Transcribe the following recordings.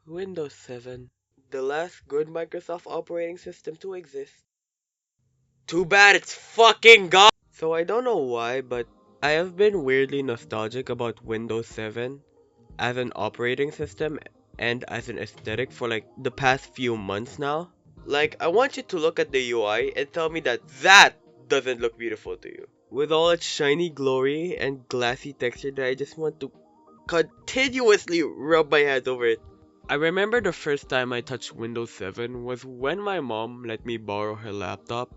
Windows 7, the last good Microsoft operating system to exist. Too bad it's fucking gone! So I don't know why, but I have been weirdly nostalgic about Windows 7 as an operating system and as an aesthetic for like the past few months now. Like, I want you to look at the UI and tell me that that doesn't look beautiful to you. With all its shiny glory and glassy texture that I just want to continuously rub my hands over it. I remember the first time I touched Windows 7 was when my mom let me borrow her laptop,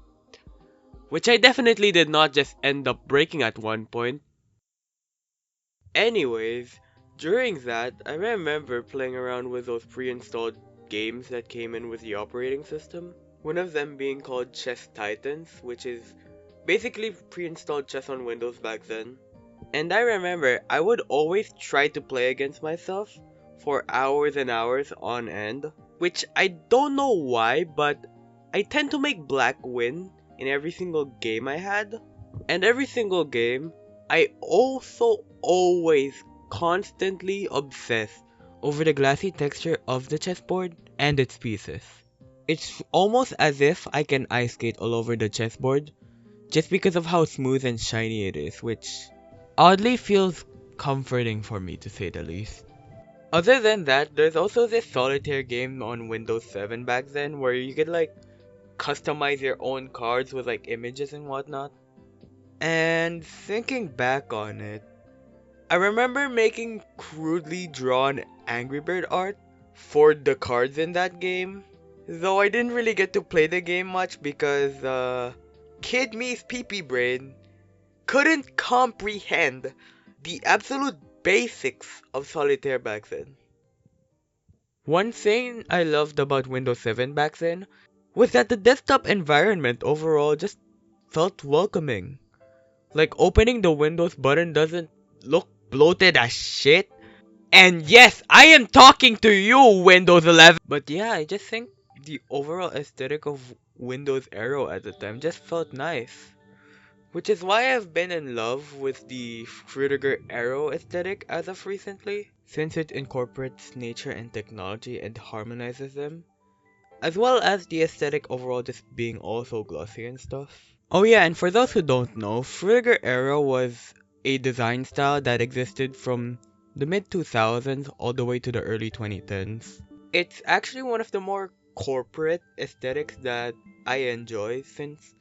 which I definitely did not just end up breaking at one point. Anyways, during that, I remember playing around with those pre-installed games that came in with the operating system. One of them being called Chess Titans, which is basically pre-installed chess on Windows back then. And I remember I would always try to play against myself for hours and hours on end, which I don't know why, but I tend to make black win in every single game I had. And every single game, I also always constantly obsess over the glassy texture of the chessboard and its pieces. It's almost as if I can ice skate all over the chessboard just because of how smooth and shiny it is, which oddly feels comforting for me to say the least. Other than that, there's also this solitaire game on Windows 7 back then where you could like customize your own cards with like images and whatnot. And thinking back on it, I remember making crudely drawn Angry Bird art for the cards in that game. Though I didn't really get to play the game much because Kid Me's pee brain couldn't comprehend the absolute basics of solitaire back then. One thing I loved about Windows 7 back then was that the desktop environment overall just felt welcoming. Like opening the Windows button doesn't look bloated as shit. And yes, I am talking to you, Windows 11. But yeah, I just think the overall aesthetic of Windows Aero at the time just felt nice. Which is why I've been in love with the frutigeraero aesthetic as of recently, since it incorporates nature and technology and harmonizes them, as well as the aesthetic overall just being also glossy and stuff. Oh yeah, and for those who don't know, frutiger was a design style that existed from the mid 2000s all the way to the early 2010s. It's actually one of the more corporate aesthetics that I enjoy since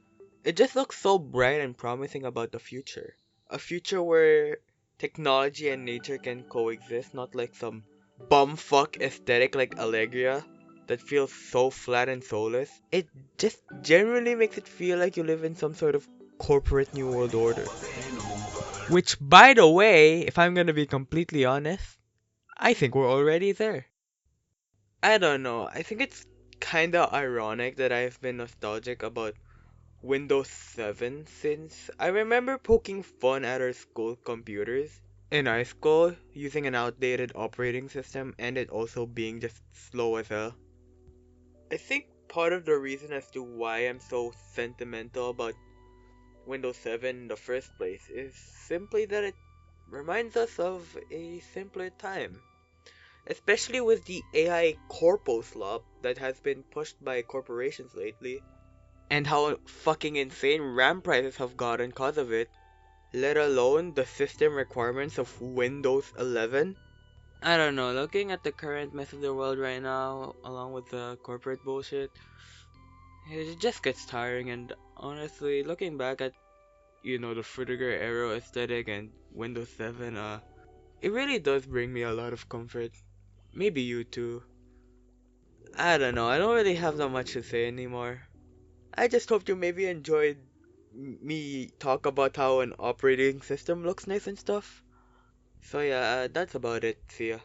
it just looks so bright and promising about the future. A future where technology and nature can coexist, not like some bumfuck aesthetic like Allegria that feels so flat and soulless. It just generally makes it feel like you live in some sort of corporate new world order. Which, by the way, if I'm gonna be completely honest, I think we're already there. I don't know, I think it's kinda ironic that I've been nostalgic about Windows 7 since I remember poking fun at our school computers in high school using an outdated operating system and it also being just slow as hell. I think part of the reason as to why I'm so sentimental about Windows 7 in the first place is simply that it reminds us of a simpler time. Especially with the AI corpo slop that has been pushed by corporations lately, and how fucking insane RAM prices have gotten cause of it, let alone the system requirements of Windows 11. I don't know, looking at the current mess of the world right now, along with the corporate bullshit, it just gets tiring and honestly, looking back at, the frutiger aesthetic and Windows 7, it really does bring me a lot of comfort. Maybe you too. I don't know, I don't really have that much to say anymore. I just hope you maybe enjoyed me talk about how an operating system looks nice and stuff. So yeah, that's about it. See ya.